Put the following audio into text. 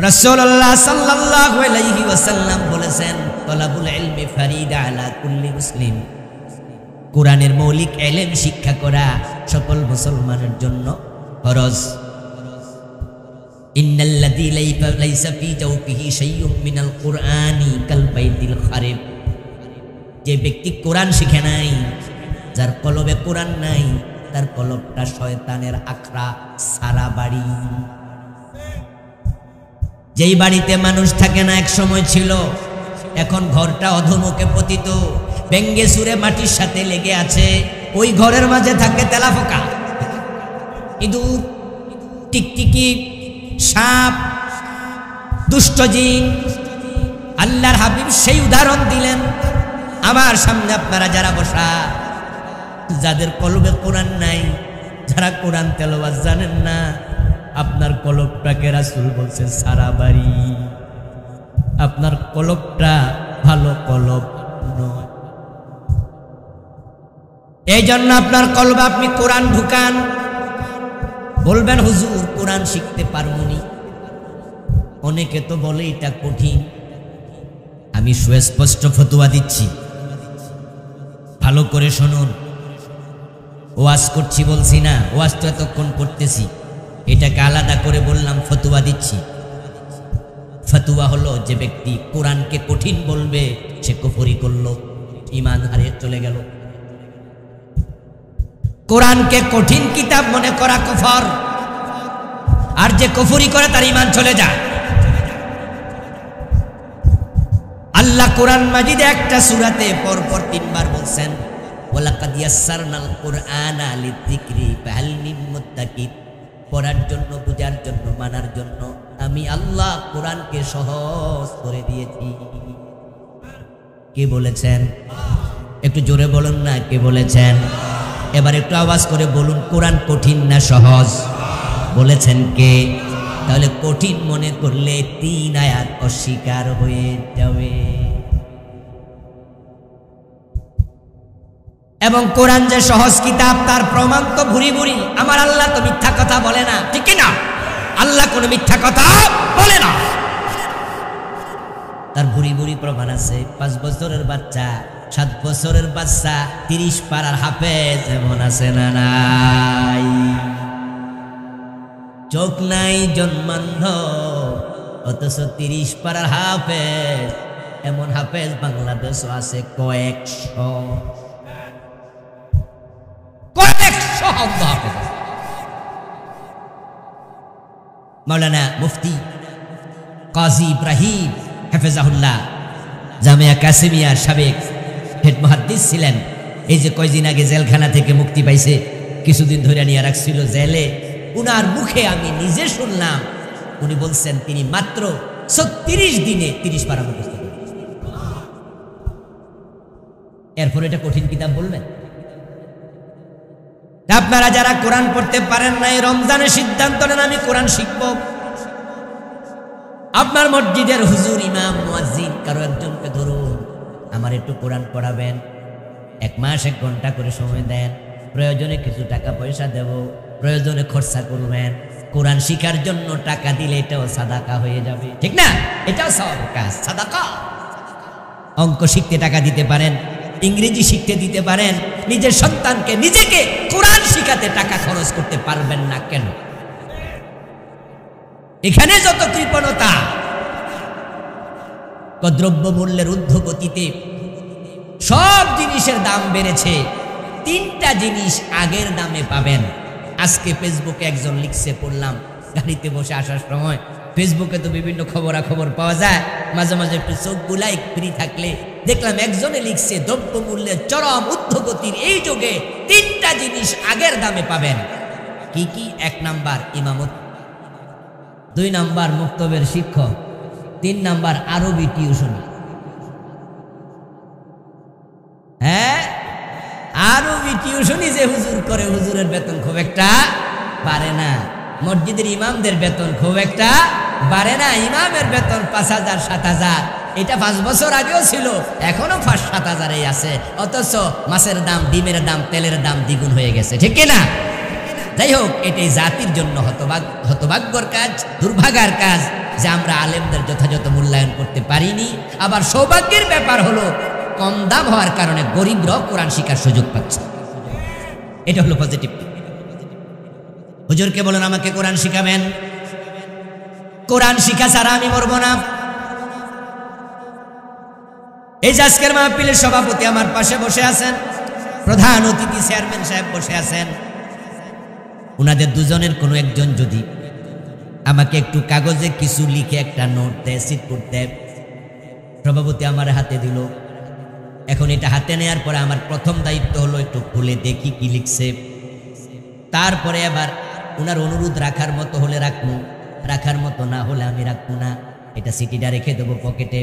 রাসূলুল্লাহ সাল্লাল্লাহু আলাইহি ওয়াসাল্লাম বলেছেন, তলাবুল ইলমি ফারিদা আলা কুল্লি মুসলিম। কোরআনের মৌলিক ইলম শিক্ষা করা সকল মুসলমানের জন্য ফরজ। ইন্নাল্লাযী লাইসা ফী জাওফিহি শাইউম মিনাল কুরআনি কাল বাইতিল খারিব। যে ব্যক্তি কোরআন শিখে নাই, যার কলবে কোরআন নাই, তার কলবটা শয়তানের আখড়া সারা বাড়ি। যেই বাড়িতে মানুষ থাকে না এক সময় ছিল, এখন ঘরটা অধোমুখে পতিত, ভেঙ্গে সুরে মাটির সাথে লেগে আছে। ওই ঘরের মাঝে থাকে তেলাপোকা, ইঁদুর, টিকটিকি, সাপ, দুষ্ট জিন। আল্লাহর হাবিব সেই উদাহরণ দিলেন। আমার সামনে আপনারা যারা বসা, যাদের কলবে কোরআন নাই, যারা কোরআন তেলাওয়াত জানেন না, আপনার কলবটাকে রাসূল বলছে সারা বাড়ি। আপনার কলবটা ভালো কলব নয়। এই জন্য আপনার কলবে আপনি কোরআন ঢুকান। বলবেন হুজুর কোরআন শিখতে পারবনি। অনেকে তো বলে এটা কঠিন। আমি সুস্পষ্ট ফতোয়া দিচ্ছি, ভালো করে শুনুন। ওয়াজ করছি বলছি না, ওয়াজ তো এতক্ষণ করতেছি, এটাকে আলাদা করে বললাম ফতোয়া দিচ্ছি। ফতোয়া হলো, যে ব্যক্তি কোরআনকে কঠিন বলবে সে কুফরি করলো, ঈমান হারিয়ে চলে গেল। কোরআনকে কঠিন কিতাব মনে করা কুফর, আর যে কুফরি করে তার ঈমান চলে যায়। আল্লাহ কোরআন মাজিদে একটা সূরাতে পরপর 3 বার বলছেন, ওয়ালাকাদ ইয়াসসারনাল কুরআনা লিযিকরি ফাহাল মিন মুদ্দাকির। পড়ার জন্য, বুঝার জন্য, মানার জন্য আমি আল্লাহ কোরআনকে সহজ করে দিয়েছি। কে বলেছেন? একটু জোরে বলুন না, কে বলেছেন? এবার একটু আওয়াজ করে বলুন, কোরআন কঠিন না সহজ? বলেছেন কে? তাহলে কঠিন মনে করলে 3 আয়াত অস্বীকার হয়ে যাবে। এবং কোরআন যে সহজ কিতাব তার প্রমাণ তো ভুরি ভুরি। আমার আল্লাহ তো মিথ্যা কথা বলে না, ঠিক না? আল্লাহ কোনো মিথ্যা কথা বলে না, তার ভুরি ভুরি প্রমাণ আছে। 5 বছরের বাচ্চা, 7 বছরের বাচ্চা, 30 পারার হাফেজ এমন আছে না নাই? চোখ নাই জন্মান্ধ, অথচ 30 পারার হাফেজ। এমন হাফেজ বাংলাদেশও আছে কয়েকশো। মাওলানা মুফতি কাজী ইব্রাহিম হাফেজাহুল্লাহ জামিয়া কাসিমিয়ার সাবেক হেড মুহাদ্দিস ছিলেন। এই যে কয়দিন আগে জেলখানা থেকে মুক্তি পাইছে, কিছুদিন ধরে নিয়ে রাখছিল জেলে। উনার মুখে আমি নিজে শুনলাম, উনি বলছেন তিনি মাত্র 36 দিনে 30 পারা মুখস্থ করেছেন। এরপর এটা কঠিন কিতাব বলবেন? আপনারা যারা কোরআন পড়তে পারেন না, এই রমজানে সিদ্ধান্ত নেন আমি কোরআন শিখব। আপনার মসজিদের হুজুর, ইমাম, মুয়াজ্জিন কারো একজনকে ধরুন, আমার একটু কোরআন পড়াবেন। 1 মাস 1 ঘন্টা করে সময় দেন, প্রয়োজনে কিছু টাকা পয়সা দেব, প্রয়োজনে খরচা করবেন। কোরআন শিখার জন্য টাকা দিলে এটাও সাদাকা হয়ে যাবে, ঠিক না? এটাও সওয়াবের কাজ, সাদাকা। অঙ্ক শিখতে টাকা দিতে পারেন, ইংরেজি শিখতে দিতে পারেন, নিজের সন্তানকে নিজেকে কোরআন শিখাতে টাকা খরচ করতে পারবেন না কেন? এখানে যত কৃপণতা, দ্রব্য মূল্যের ঊর্ধ্বগতিতে সব জিনিসের দাম বেড়েছে। 3টা জিনিস আগের দামে পাবেন। আজকে ফেসবুকে একজন লিখছে, পড়লাম গাড়িতে বসে আসার সময়। ফেসবুকে তো বিভিন্ন খবরাখবর পাওয়া যায়, মাঝে মাঝে একটু চোখ বুলাই ফ্রি থাকলে দেখলাম একজনে লিখছে, দ্রব্য মূল্যের চরম ঊর্ধ্বগতির এই যুগে 3টা জিনিস আগের দামে পাবেন। কি কি? 1 নাম্বার ইমামত, 2 নাম্বার মুক্তবের শিক্ষক, 3 নাম্বার আরবি টিউশন। হ্যাঁ, আরবি টিউশনই যে হুজুর করে, হুজুরের বেতন খুব একটা বাড়ে না। মসজিদের ইমামদের বেতন খুব একটা বাড়ে না। ইমামের বেতন 5,000 7,000, এটা 5 বছর আগেও ছিল, এখনো 5-7,000 আছে। অথচ মাছের দাম, ডিমের দাম, তেলের দাম দ্বিগুণ হয়ে গেছে, ঠিক না? যাই হোক, এটাই জাতির জন্য হতভাগ্যর কাজ, দুর্ভাগার কাজ। যে আমরা আলেমদের যথাযথ মূল্যায়ন করতে পারিনি। আবার সৌভাগ্যের ব্যাপার হলো কম দাম হওয়ার কারণে গরিবরাও কোরআন শিখার সুযোগ পাচ্ছে। এটা হলো পজিটিভ। হুজুরকে বলেন আমাকে কোরআন শিখাবেন, কোরআন শিখা ছাড়া আমি মরবো না। এই যে আজকের মাহফিলের সভাপতি আমার পাশে বসে আছেন, প্রধান অতিথি চেয়ারম্যান সাহেব বসে আছেন, উনাদের দুজনের কোনো একজন যদি আমাকে একটু কাগজে কিছু লিখে একটা নোট দেয়, সিটপুট দেয়, সভাপতি আমার হাতে দিল। এখন এটা হাতে নেওয়ার পরে আমার প্রথম দায়িত্ব হলো একটু খুলে দেখি কি লিখছে। তারপরে আবার ওনার অনুরোধ রাখার মতো হলে রাখবো, রাখার মতো না হলে আমি রাখবো না। এটা সিটিটা রেখে দেবো পকেটে।